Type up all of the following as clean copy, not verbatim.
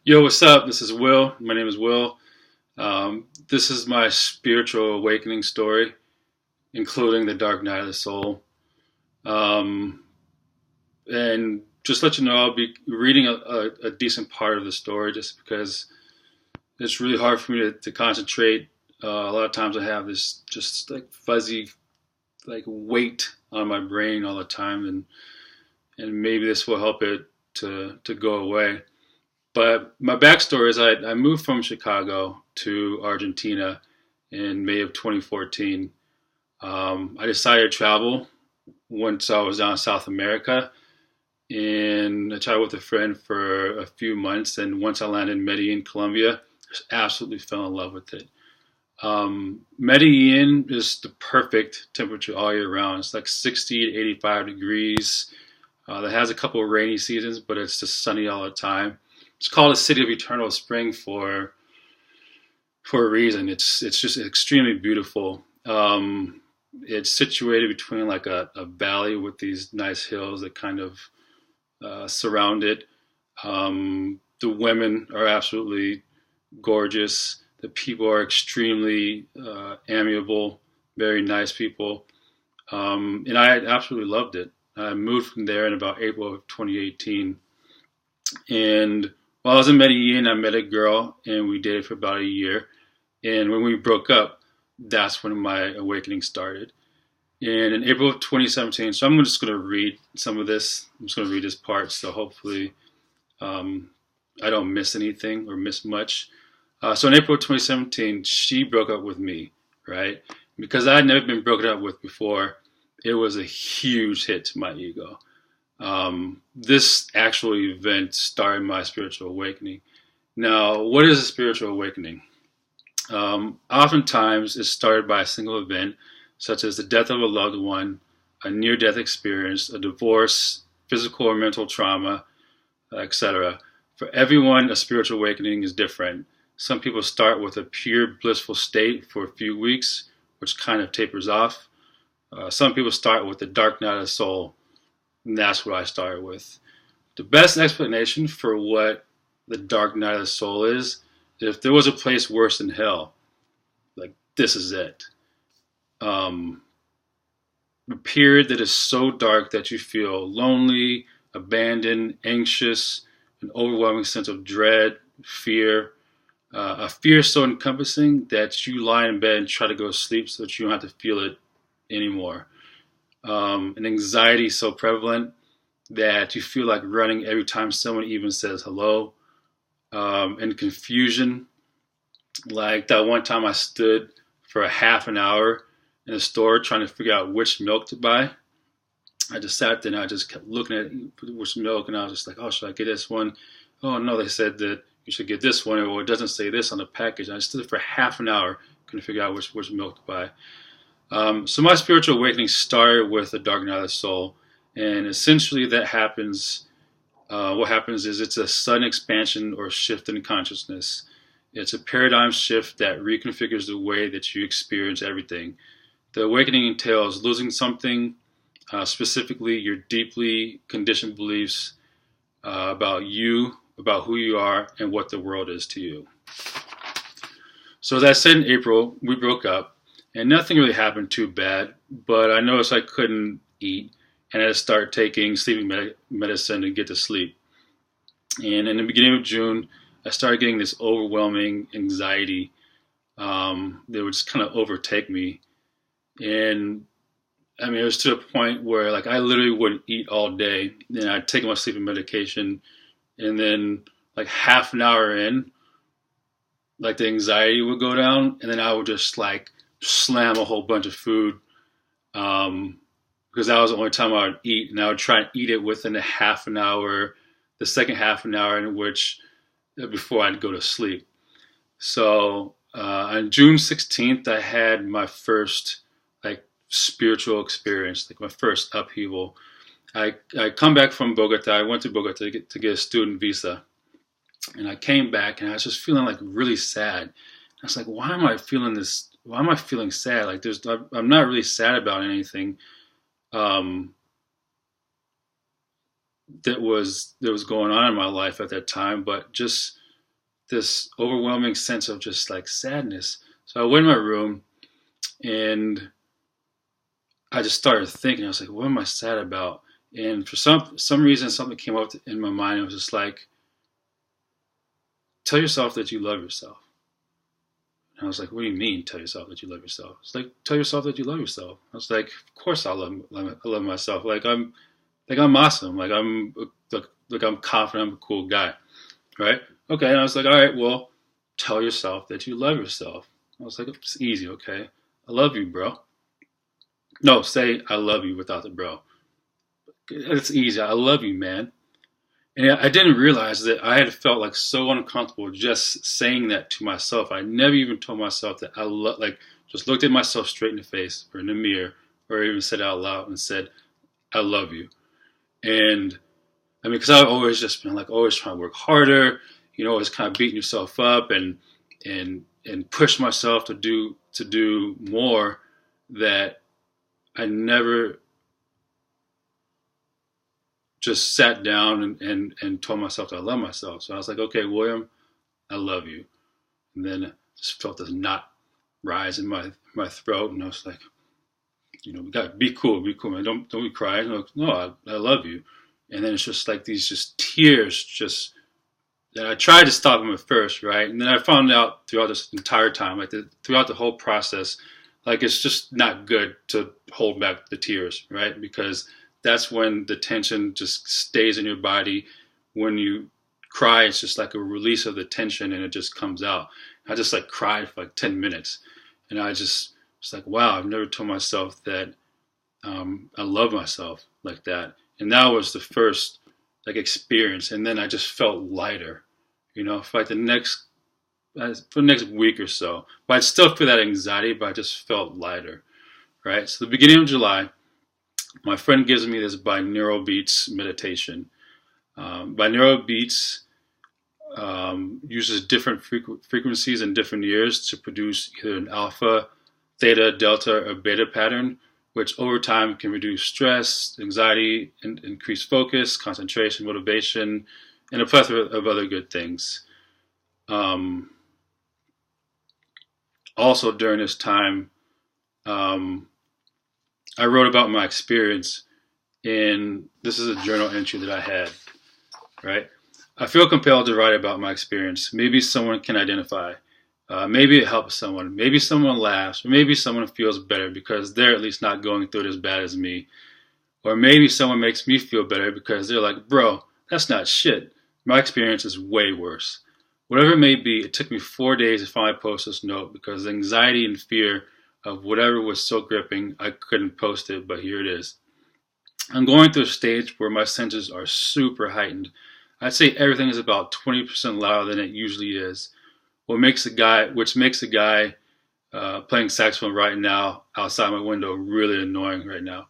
Yo, what's up? This is Will. My name is Will. This is my spiritual awakening story, including the dark night of the soul. Um, and just let you know, I'll be reading a decent part of the story just because it's really hard for me to concentrate. A lot of times I have this just like fuzzy like weight on my brain all the time, and maybe this will help it to go away. But my backstory is I moved from Chicago to Argentina in May of 2014. I decided to travel once I was down in South America, and I traveled with a friend for a few months. And once I landed in Medellin, Colombia, I just absolutely fell in love with it. Medellin is the perfect temperature all year round. It's like 60 to 85 degrees. That has a couple of rainy seasons, but it's just sunny all the time. It's called a city of eternal spring for a reason. It's just extremely beautiful. It's situated between like a valley with these nice hills that kind of surround it. The women are absolutely gorgeous. The people are extremely amiable, very nice people, and I absolutely loved it. I moved from there in about April of 2018, and while I was in Medellin, I met a girl, and we dated for about a year. And when we broke up, that's when my awakening started. And in April of 2017, so I'm just going to read some of this. I'm just going to read this part, so hopefully um, I don't miss anything or miss much. So in April of 2017, she broke up with me, right? Because I had never been broken up with before, it was a huge hit to my ego. This actual event started my spiritual awakening. Now, what is a spiritual awakening? Oftentimes, it's started by a single event, such as the death of a loved one, a near death experience, a divorce, physical or mental trauma, etc. For everyone, a spiritual awakening is different. Some people start with a pure blissful state for a few weeks, which kind of tapers off. Some people start with the dark night of the soul, and that's what I started with. The best explanation for what the dark night of the soul is if there was a place worse than hell, like this is it. Um, a period that is so dark that you feel lonely, abandoned, anxious, an overwhelming sense of dread, fear, a fear so encompassing that you lie in bed and try to go to sleep so that you don't have to feel it anymore. An anxiety so prevalent that you feel like running every time someone even says hello, and confusion. Like that one time I stood for a half an hour in a store trying to figure out which milk to buy. I just sat there and I just kept looking at which milk, and I was just like, oh, should I get this one? Oh, no, they said that you should get this one, or it doesn't say this on the package. And I stood for half an hour, couldn't figure out which milk to buy. So my spiritual awakening started with the dark night of the soul, and essentially that happens. What happens is it's a sudden expansion or shift in consciousness. It's a paradigm shift that reconfigures the way that you experience everything. The awakening entails losing something, specifically your deeply conditioned beliefs about you, about who you are, and what the world is to you. So as I said in April, we broke up, and nothing really happened too bad, but I noticed I couldn't eat, and I had to start taking sleeping medicine to get to sleep. And in the beginning of June, I started getting this overwhelming anxiety that would just kind of overtake me. And I mean, it was to a point where like I literally wouldn't eat all day. Then I'd take my sleeping medication, and then like half an hour in, like the anxiety would go down, and then I would just like slam a whole bunch of food, um, because that was the only time I would eat, and I would try and eat it within a half an hour, the second half an hour in which before I'd go to sleep. So on June 16th, I had my first like spiritual experience, like my first upheaval. I come back from Bogota. I went to Bogota to get a student visa, and I came back and I was just feeling like really sad. I was like, why am I feeling this? Why am I feeling sad? Like I'm not really sad about anything um, that was going on in my life at that time, but just this overwhelming sense of just like sadness. So I went in my room and I just started thinking. I was like, what am I sad about? And for some reason, something came up in my mind. It was just like, tell yourself that you love yourself. And I was like, what do you mean, tell yourself that you love yourself? It's like, tell yourself that you love yourself. I was like, of course I love myself. Like I'm awesome. Like I'm confident. I'm a cool guy, right? Okay. And I was like, all right, well, tell yourself that you love yourself. I was like, it's easy. Okay, I love you, bro. No, say I love you without the bro. It's easy. I love you, man. And I didn't realize that I had felt like so uncomfortable just saying that to myself. I never even told myself that I love, like, just looked at myself straight in the face or in the mirror or even said it out loud and said, I love you. And I mean, because I've always just been like, always trying to work harder, always kind of beating yourself up and push myself to do more, that I never just sat down and told myself that I love myself. So I was like, okay, William, I love you. And then I just felt this knot rise in my throat, and I was like, we got to be cool, man. Don't be crying. No, I love you. And then it's just like these just tears, just that I tried to stop them at first, right? And then I found out throughout this entire time, throughout the whole process, like it's just not good to hold back the tears, right? Because that's when the tension just stays in your body. When you cry, it's just like a release of the tension and it just comes out. I just like cried for like 10 minutes. And I just was like, wow, I've never told myself that I love myself like that. And that was the first like experience. And then I just felt lighter, for like for the next week or so. But I'd still feel that anxiety, but I just felt lighter, right? So the beginning of July, my friend gives me this binaural beats meditation. Binaural beats uses different frequencies in different ears to produce either an alpha, theta, delta, or beta pattern, which over time can reduce stress, anxiety, and increase focus, concentration, motivation, and a plethora of other good things. Also during this time, I wrote about my experience, and this is a journal entry that I had, right? I feel compelled to write about my experience. Maybe someone can identify. Maybe it helps someone. Maybe someone laughs. Or maybe someone feels better because they're at least not going through it as bad as me. Or maybe someone makes me feel better because they're like, bro, that's not shit. My experience is way worse. Whatever it may be, it took me 4 days to finally post this note because the anxiety and fear of whatever was so gripping, I couldn't post it, but here it is. I'm going through a stage where my senses are super heightened. I'd say everything is about 20% louder than it usually is, which makes a guy playing saxophone right now outside my window really annoying right now.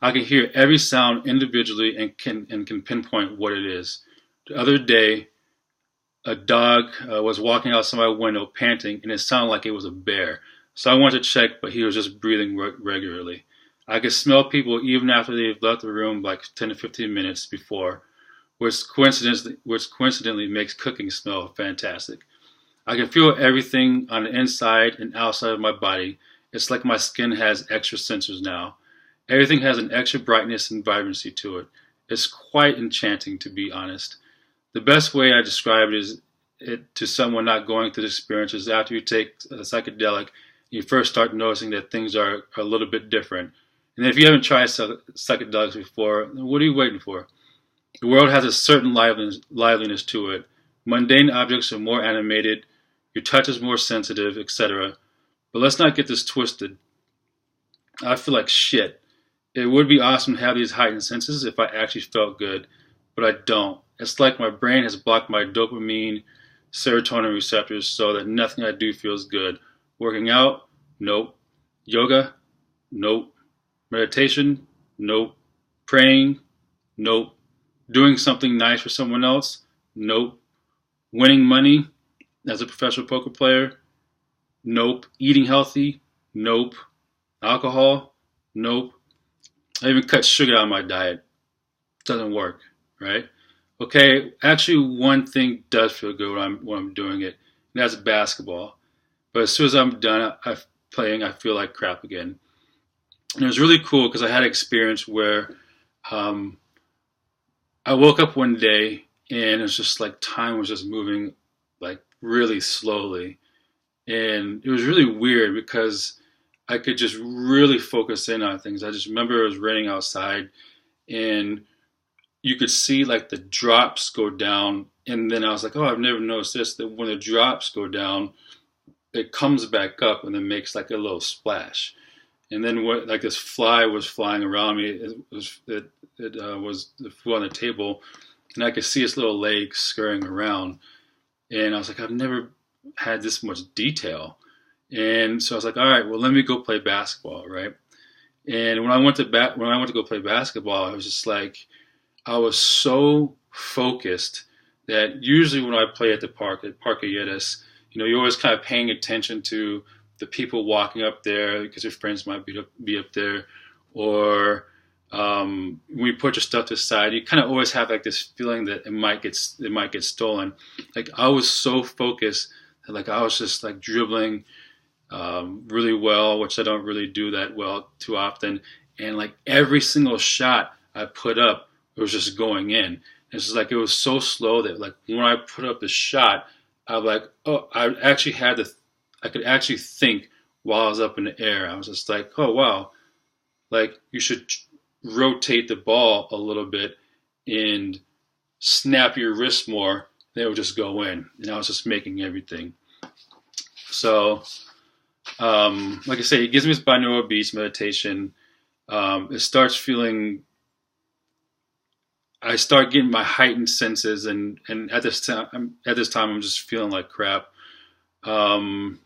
I can hear every sound individually and can pinpoint what it is. The other day, a dog was walking outside my window panting, and it sounded like it was a bear. So I went to check, but he was just breathing regularly. I could smell people even after they've left the room like 10 to 15 minutes before, which coincidentally makes cooking smell fantastic. I can feel everything on the inside and outside of my body. It's like my skin has extra sensors now. Everything has an extra brightness and vibrancy to it. It's quite enchanting, to be honest. The best way I describe it to someone not going through the experience is after you take a psychedelic, you first start noticing that things are a little bit different. And if you haven't tried psychedelics before, what are you waiting for? The world has a certain liveliness to it. Mundane objects are more animated, your touch is more sensitive, etc. But let's not get this twisted. I feel like shit. It would be awesome to have these heightened senses if I actually felt good, but I don't. It's like my brain has blocked my dopamine, serotonin receptors so that nothing I do feels good. Working out? Nope. Yoga? Nope. Meditation? Nope. Praying? Nope. Doing something nice for someone else? Nope. Winning money as a professional poker player? Nope. Eating healthy? Nope. Alcohol? Nope. I even cut sugar out of my diet. Doesn't work, right? okay, actually one thing does feel good when I'm doing it, and that's basketball. But as soon as I'm done playing, I feel like crap again. And it was really cool because I had an experience where um, I woke up one day and it was just like time was just moving like really slowly. And it was really weird because I could just really focus in on things. I just remember it was raining outside and you could see like the drops go down. And then I was like, oh, I've never noticed this, that when the drops go down, it comes back up and then makes like a little splash. And then what, like this fly was flying around me. It flew on the table, and I could see its little legs scurrying around. And I was like, I've never had this much detail. And so I was like, all right, well, let me go play basketball, right? And when I went to go play basketball, I was just like, I was so focused that usually when I play at the park at Parque Yedes, you're always kind of paying attention to the people walking up there because your friends might be up there, or when you put your stuff to the side, you kind of always have like this feeling that it might get stolen. Like I was so focused that like I was just like dribbling really well, which I don't really do that well too often, and like every single shot I put up, it was just going in. It's just like it was so slow that like when I put up the shot, I was like, oh, I could actually think while I was up in the air. I was just like, oh wow, like you should rotate the ball a little bit and snap your wrist more. They would just go in, and I was just making everything. So, like I say, it gives me this binaural beats meditation. It starts feeling. I start getting my heightened senses, and at this time, I'm just feeling like crap. Um,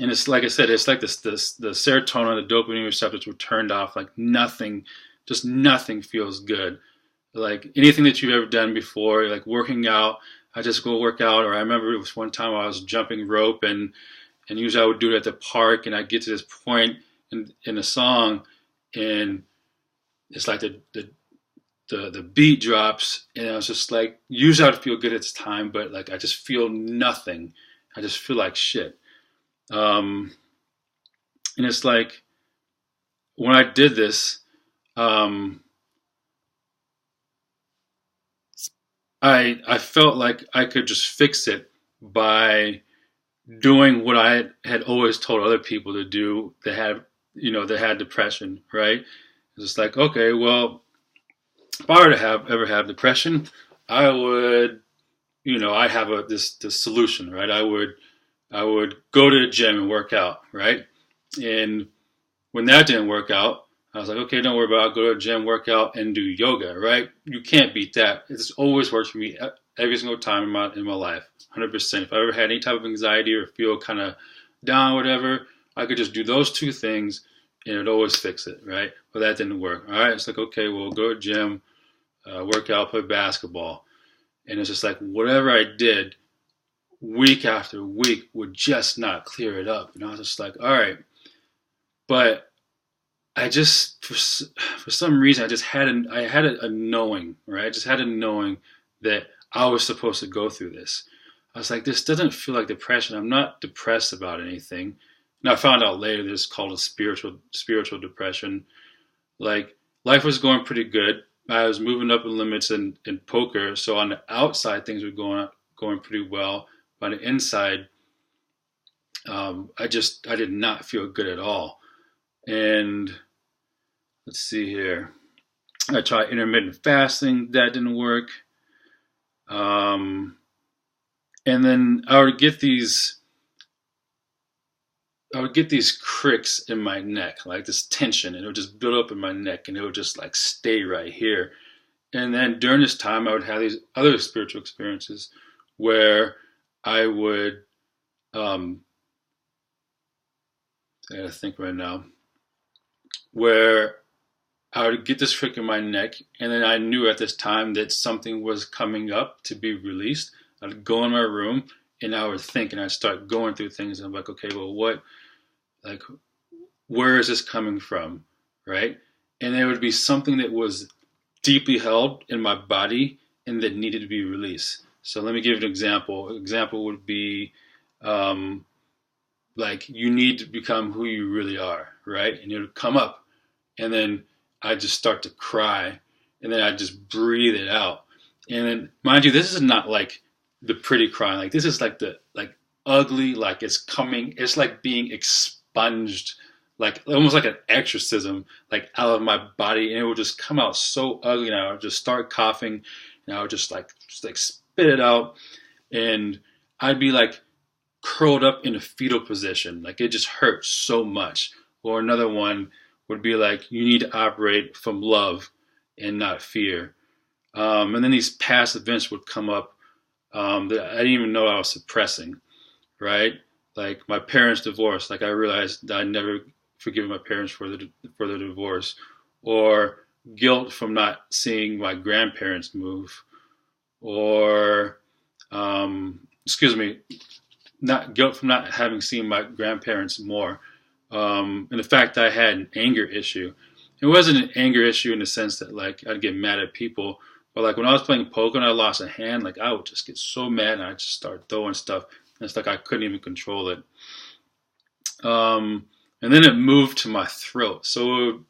and it's like I said, it's like the serotonin, the dopamine receptors were turned off. Like nothing, just nothing feels good. Like anything that you've ever done before, like working out, I just go work out. Or I remember it was one time I was jumping rope, and usually I would do it at the park, and I'd get to this point in the song, and it's like the beat drops, and I was just like, usually I'd feel good at this time, but like I just feel nothing. I just feel like shit. And it's like when I did this, um, I felt like I could just fix it by doing what I had always told other people to do that had depression, right? It's just like, okay, well, if I were to ever have depression, I would, I have this solution, right? I would go to the gym and work out, right? And when that didn't work out, I was like, okay, don't worry about it. I'll go to the gym, work out, and do yoga, right? You can't beat that. It's always worked for me every single time in my life, 100%. If I ever had any type of anxiety or feel kind of down or whatever, I could just do those two things and it'd always fix it, right? But that didn't work. All right, it's like, okay, well, go to the gym, work out, play basketball. And it's just like whatever I did week after week would just not clear it up. And I was just like, all right. But I just, for some reason, I had a knowing, right? I just had a knowing that I was supposed to go through this. I was like, this doesn't feel like depression. I'm not depressed about anything. And I found out later this is called a spiritual depression. Like life was going pretty good. I was moving up in limits in poker, so on the outside things were going pretty well. But on the inside, I did not feel good at all. And let's see here. I tried intermittent fasting. That didn't work. And then I would get these cricks in my neck, like this tension, and it would just build up in my neck, and it would just like stay right here. And then during this time, I would have these other spiritual experiences where I would, I gotta think right now, where I would get this crick in my neck, and then I knew at this time that something was coming up to be released. I'd go in my room and I would think, and I'd start going through things, and I'm like, okay, well, where is this coming from, right? And it would be something that was deeply held in my body, and that needed to be released. So let me give you an example. An example would be like you need to become who you really are, right? And it would come up, and then I just start to cry, and then I just breathe it out. And then, mind you, this is not like the pretty crying. Like this is like the like ugly, like it's coming. It's like being expunged, like almost like an exorcism, like out of my body, and it would just come out so ugly. And I would just start coughing, and I would just like spit it out, and I'd be like curled up in a fetal position. Like it just hurts so much. Or another one would be like, you need to operate from love and not fear. And then these past events would come up that I didn't even know I was suppressing, right? Like my parents' divorce. Like I realized that I never forgiven my parents for the divorce, or guilt from not seeing my grandparents move, or excuse me, not guilt from not having seen my grandparents more. And the fact that I had an anger issue. It wasn't an anger issue in the sense that like I'd get mad at people, but like when I was playing poker and I lost a hand, like I would just get so mad and I'd just start throwing stuff. And it's like I couldn't even control it. And then it moved to my throat. So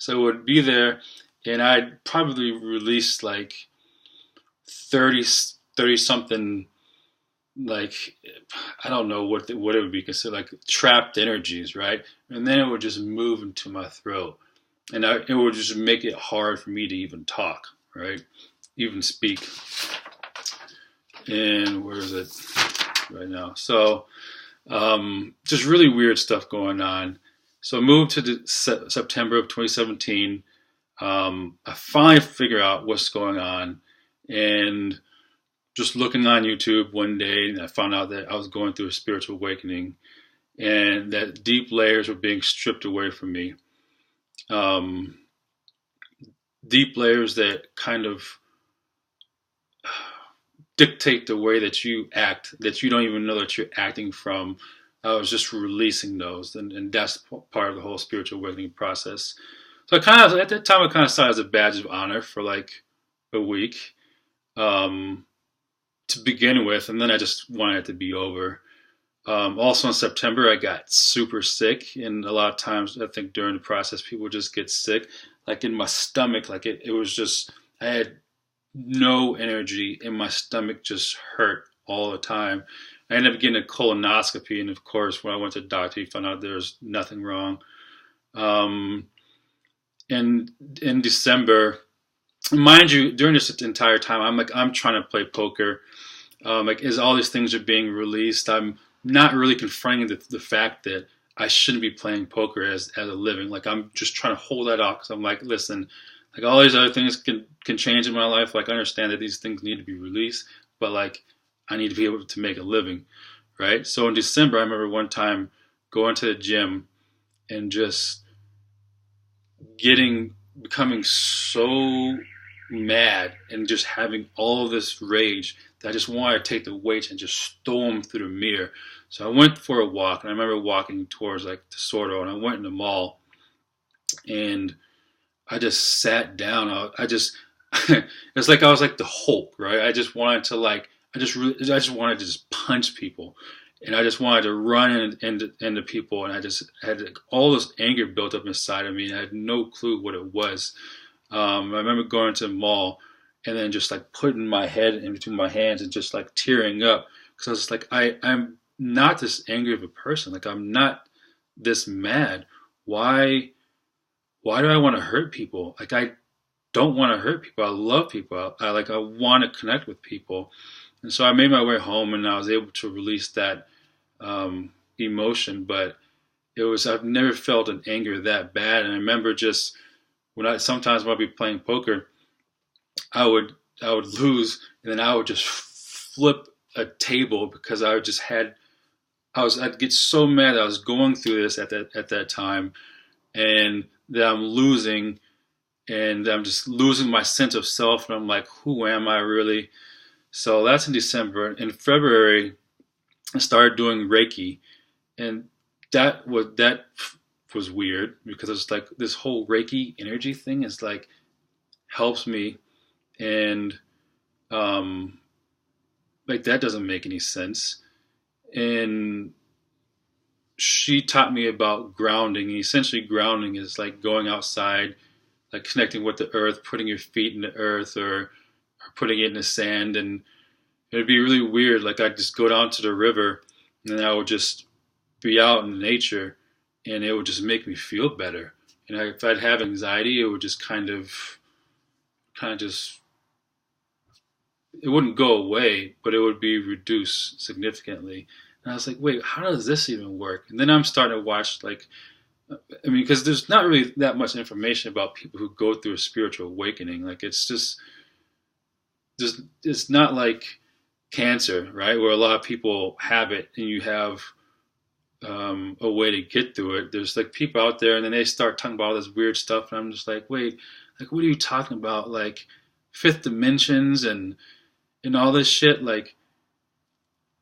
it would be there, and I'd probably release like 30 something, like I don't know what it would be considered, like trapped energies, right? And then it would just move into my throat, and it would just make it hard for me to even talk, right? Even speak. And where is it right now? So just really weird stuff going on. So I moved to September of 2017. I finally figure out what's going on, and just looking on YouTube one day, I found out that I was going through a spiritual awakening, and that deep layers were being stripped away from me. Deep layers that kind of dictate the way that you act, that you don't even know that you're acting from. I was just releasing those, and that's part of the whole spiritual awakening process. So at that time, I kind of saw it as a badge of honor for like a week to begin with, and then I just wanted it to be over. Also in September, I got super sick, and a lot of times I think during the process, people just get sick, like in my stomach, like it was just, I had no energy, and my stomach just hurt all the time. I ended up getting a colonoscopy, and of course, when I went to the doctor, he found out there was nothing wrong. And in December, mind you, during this entire time, I'm trying to play poker. Like as all these things are being released, I'm not really confronting the fact that I shouldn't be playing poker as a living. Like I'm just trying to hold that off, because I'm like, listen, like all these other things can change in my life. Like I understand that these things need to be released, but like I need to be able to make a living, right? So in December, I remember one time going to the gym and just becoming so mad and just having all this rage that I just wanted to take the weights and just throw them through the mirror. So I went for a walk, and I remember walking towards like the Sordo, and I went in the mall, and I just sat down. I just it's like I was like the Hulk, right? I just wanted to like I just wanted to just punch people, and I just wanted to run into people, and I just had like, all this anger built up inside of me, and I had no clue what it was. I remember going to the mall and then just like putting my head in between my hands and just like tearing up, because I was just like, I'm not this angry of a person. Like I'm not this mad. Why do I want to hurt people? Like I don't want to hurt people. I love people. I want to connect with people. And so I made my way home, and I was able to release that emotion. But I've never felt an anger that bad. And I remember just sometimes when I'd be playing poker, I would lose, and then I would just flip a table, because I'd get so mad that I was going through this at that time, and that I'm losing, and I'm just losing my sense of self, and I'm like, who am I really? So that's in December. In February, I started doing Reiki, and that was weird, because it's like this whole Reiki energy thing is like helps me, and Um, like that doesn't make any sense. And she taught me about grounding. And essentially, grounding is like going outside, like connecting with the earth, putting your feet in the earth, or putting it in the sand. And it'd be really weird. Like I'd just go down to the river, and I would just be out in nature, and it would just make me feel better. And if I'd have anxiety, it would just kind of just, it wouldn't go away, but it would be reduced significantly. And I was like, wait, how does this even work? And then I'm starting to watch, like, I mean, because there's not really that much information about people who go through a spiritual awakening. Like, just it's not like cancer, right? Where a lot of people have it, and you have a way to get through it. There's like people out there, and then they start talking about all this weird stuff, and I'm just like, wait, like, what are you talking about? Like, fifth dimensions and all this shit, like.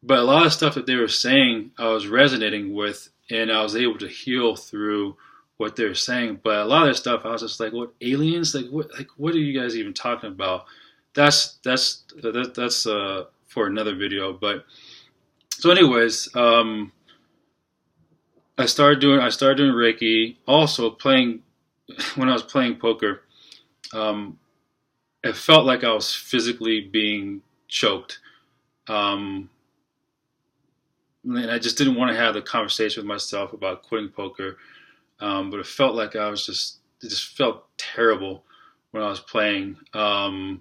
But a lot of stuff that they were saying, I was resonating with, and I was able to heal through what they were saying. But a lot of their stuff, I was just like, "What aliens? What are you guys even talking about?" That's for another video. But so, anyways, I started doing Reiki. Also, playing when I was playing poker, it felt like I was physically being choked. Um, and I just didn't want to have the conversation with myself about quitting poker. But it felt like it just felt terrible when I was playing. I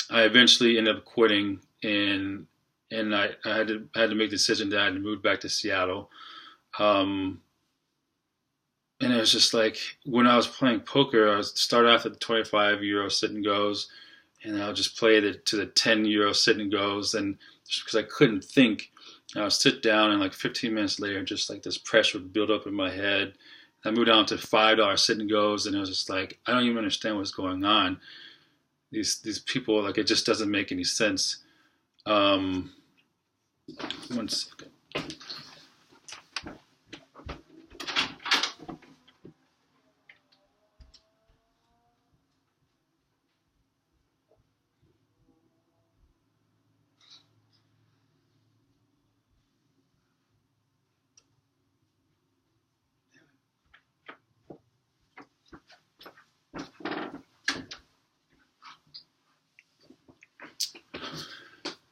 eventually ended up quitting, and I had to make the decision that I had to move back to Seattle. Um, and it was just like when I was playing poker, I would start off at the 25 euro sit and goes, and I would just play to the 10 euro sit and goes, and just because I couldn't think. I would sit down, and like 15 minutes later, just like this pressure would build up in my head. I moved down to $5 sit and goes, and it was just like I don't even understand what's going on. These people, like, it just doesn't make any sense. Um, One second.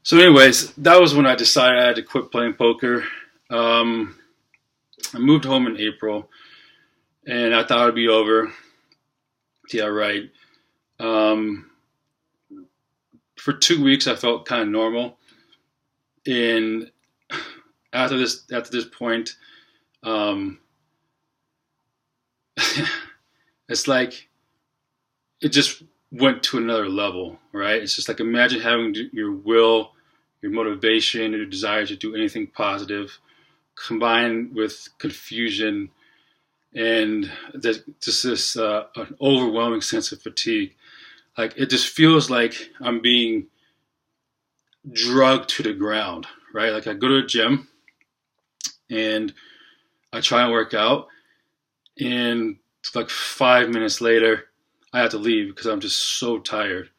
So, anyways, that was when I decided I had to quit playing poker. Um, I moved home in April, and I thought it'd be over. Yeah, right. Um, for 2 weeks, I felt kind of normal, and after this point, um, it's like it just went to another level, right? It's just like imagine having your will, your motivation, your desire to do anything positive, combined with confusion and just this an overwhelming sense of fatigue. Like it just feels like I'm being drugged to the ground, right? Like I go to a gym and I try and work out, and like 5 minutes later, I have to leave because I'm just so tired.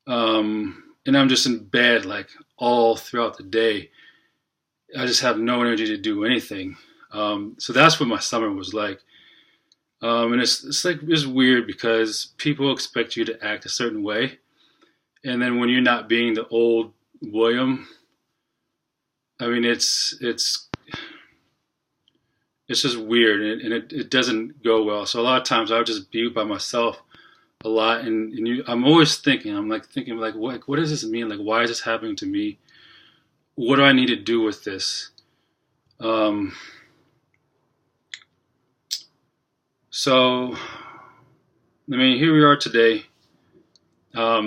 And I'm just in bed like all throughout the day. I just have no energy to do anything. So that's what my summer was like. And it's weird because people expect you to act a certain way, and then when you're not being the old William, I mean it's just weird, and it doesn't go well. So a lot of times I would just be by myself a lot, and I'm always thinking, what does this mean? Like, why is this happening to me? What do I need to do with this? Um, so, I mean, here we are today. How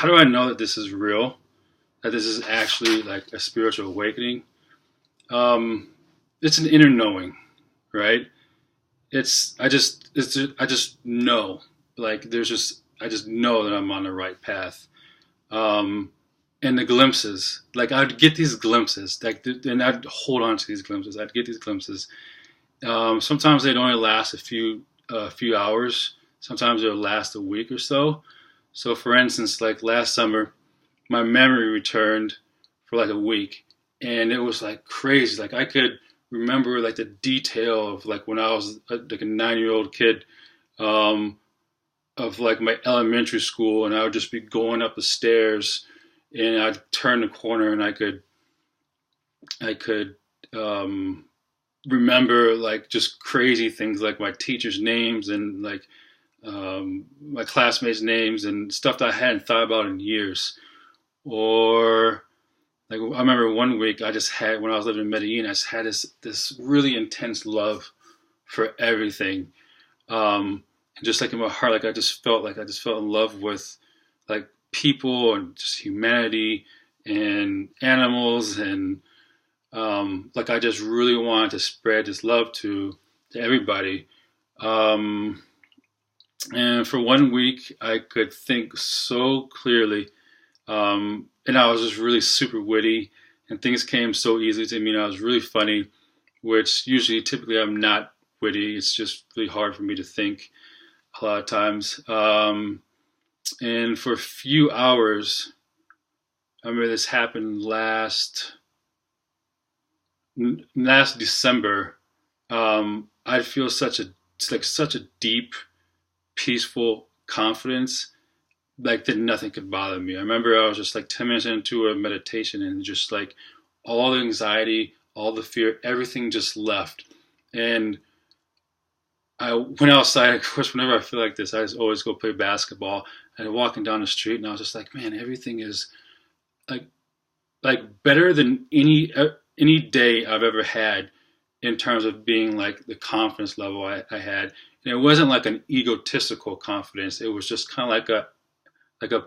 do I know that this is real? That this is actually like a spiritual awakening? Um, it's an inner knowing, right? I just know. Like I just know that I'm on the right path. Um, and the glimpses, like I'd get these glimpses, like, and I'd hold on to these glimpses. I'd get these glimpses. Sometimes they'd only last a few hours. Sometimes they'll last a week or so. So for instance, like last summer, my memory returned for like a week, and it was like crazy. Like I could remember like the detail of like when I was like a 9 year old kid, um, of like my elementary school, and I would just be going up the stairs, and I'd turn the corner, and I could um, remember like just crazy things like my teachers' names and like my classmates' names and stuff that I hadn't thought about in years. Or like I remember one week I just had when I was living in Medellin, I just had this really intense love for everything. And just like in my heart, like I just felt in love with like people and just humanity and animals and like I just really wanted to spread this love to everybody. Um, and for one week, I could think so clearly, and I was just really super witty, and things came so easily to me. And I was really funny, which usually, typically, I'm not witty. It's just really hard for me to think a lot of times. And for a few hours, I remember this happened last December. I feel such a deep, peaceful confidence, like that nothing could bother me. I remember I was just like 10 minutes into a meditation, and just like all the anxiety, all the fear, everything just left. And I went outside. Of course, whenever I feel like this, I just always go play basketball. And walking down the street, and I was just like, man, everything is like better than any day I've ever had in terms of being like the confidence level I had. And it wasn't like an egotistical confidence. It was just kind of like a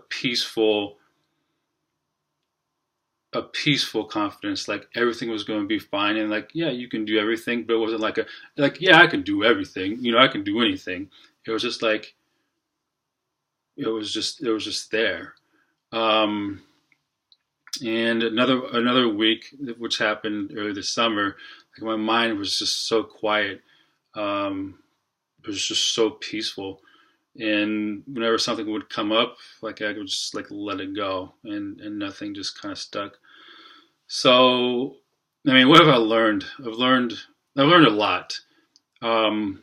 peaceful confidence. Like everything was going to be fine, and like yeah, you can do everything. But it wasn't like yeah, I can do everything. I can do anything. It was just like it was just there. Um, and another week, which happened early this summer, like my mind was just so quiet. It was just so peaceful. And whenever something would come up, like I would just like let it go, and nothing just kind of stuck. So, I mean, what have I learned? I've learned a lot. Um,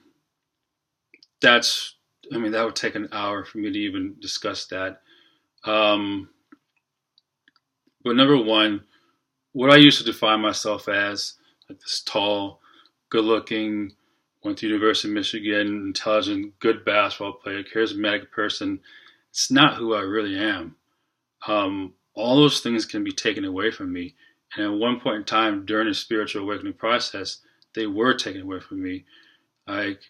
that's, I mean, that would take an hour for me to even discuss that. Um, but number one, what I used to define myself as, like this tall, good-looking, went to University of Michigan, intelligent, good basketball player, charismatic person. It's not who I really am. All those things can be taken away from me. And at one point in time during the spiritual awakening process, they were taken away from me. Like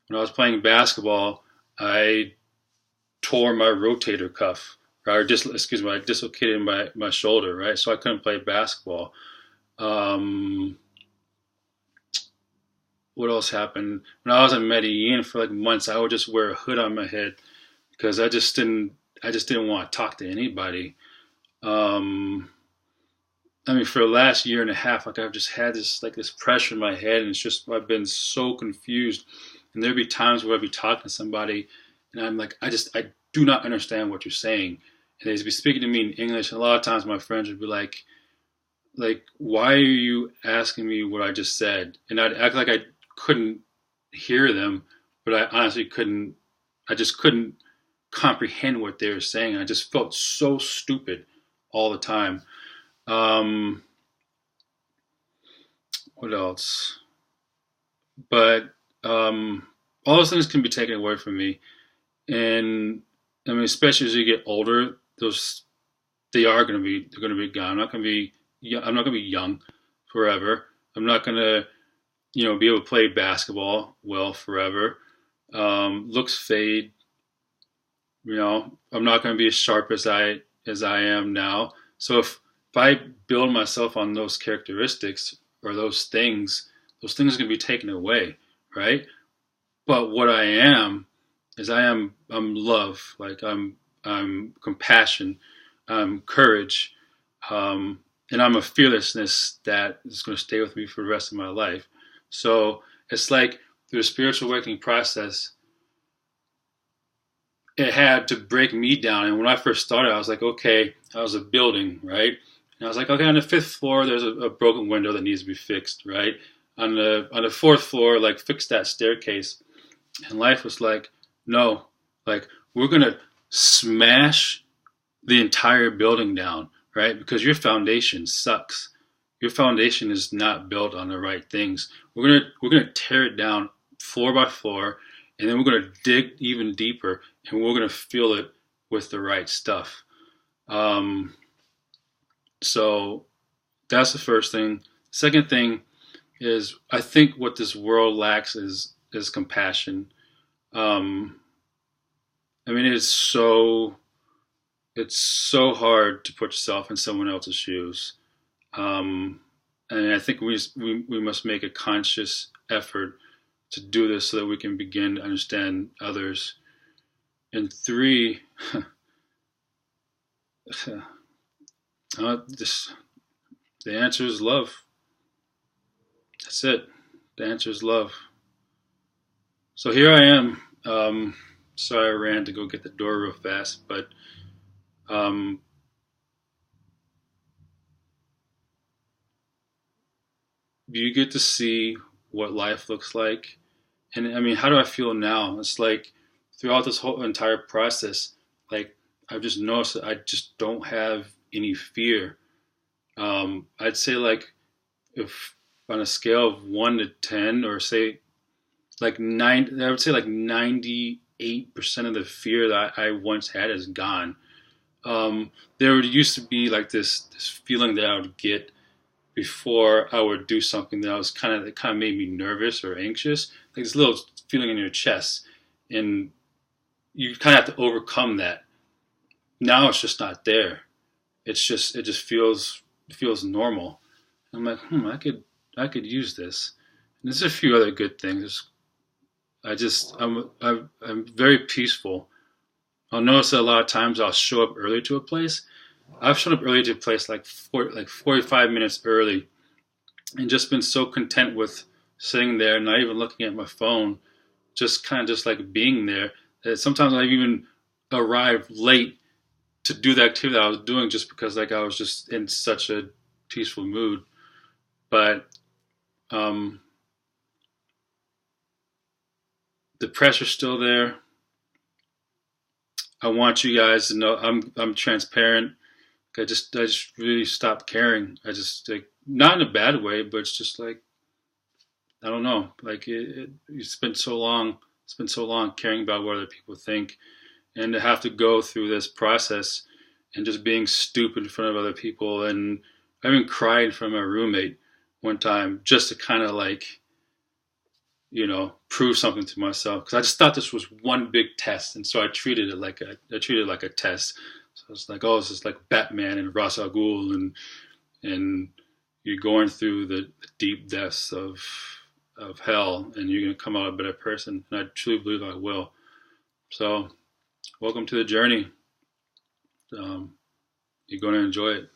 when I was playing basketball, I tore my rotator cuff, or excuse me, I dislocated my shoulder, right? So I couldn't play basketball. Um, what else happened? When I was in Medellin for like months, I would just wear a hood on my head because I just didn't want to talk to anybody. Um, I mean, for the last year and a half, like I've just had this pressure in my head, and it's just I've been so confused. And there'd be times where I'd be talking to somebody, and I'm like, I do not understand what you're saying, and they'd be speaking to me in English. And a lot of times, my friends would be like, why are you asking me what I just said? And I'd act like I couldn't hear them, but I honestly couldn't. I just couldn't comprehend what they were saying. I just felt so stupid all the time. Um, what else? But all those things can be taken away from me, and I mean, especially as you get older, those they're going to be gone. I'm not going to be young forever. I'm not going to be able to play basketball well forever. Looks fade. I'm not going to be as sharp as I am now. So if I build myself on those characteristics or those things are going to be taken away, right? But what I am is I'm love. Like I'm compassion. I'm courage. Um, and I'm a fearlessness that is going to stay with me for the rest of my life. So it's like through the spiritual awakening process, it had to break me down. And when I first started, I was like, okay, I was a building, right? And I was like, okay, on the fifth floor, there's a broken window that needs to be fixed, right? On the fourth floor, like fix that staircase. And life was like, no, like we're gonna smash the entire building down, right? Because your foundation sucks. Your foundation is not built on the right things. We're gonna tear it down floor by floor, and then we're gonna dig even deeper, and we're gonna fill it with the right stuff. Um, so that's the first thing. Second thing is I think what this world lacks is compassion. Um, I mean, it's so hard to put yourself in someone else's shoes. Um, and I think we must make a conscious effort to do this so that we can begin to understand others. And three, this, the answer is love. That's it. The answer is love. So here I am. Sorry I ran to go get the door real fast, but um, you get to see what life looks like. And I mean, how do I feel now? It's like throughout this whole entire process, like I've just noticed that I just don't have any fear. I'd say like if on a scale of 1 to 10, or say like nine, I would say like 98% of the fear that I once had is gone. There used to be like this feeling that I would get before I would do something that kind of made me nervous or anxious, like this little feeling in your chest, and you kind of have to overcome that. Now it's just not there. It just feels normal. I'm like, I could use this. And there's a few other good things. I'm very peaceful. I'll notice that a lot of times I'll show up early to a place. I've shown up early to a place like 45 minutes early, and just been so content with sitting there, not even looking at my phone, just kind of just like being there. That sometimes I've even arrived late to do the activity that I was doing just because like I was just in such a peaceful mood. But um, the pressure's still there. I want you guys to know I'm transparent. I just really stopped caring. I just like not in a bad way, but it's just like I don't know. Like it's been so long. It's been so long caring about what other people think, and to have to go through this process and just being stupid in front of other people. And I even cried in front of my roommate one time just to kind of like prove something to myself because I just thought this was one big test, and so I treated it like a test. So it's like, oh, this is like Batman and Ra's al Ghul, and you're going through the deep depths of hell, and you're gonna come out a better person. And I truly believe I will. So, welcome to the journey. You're gonna enjoy it.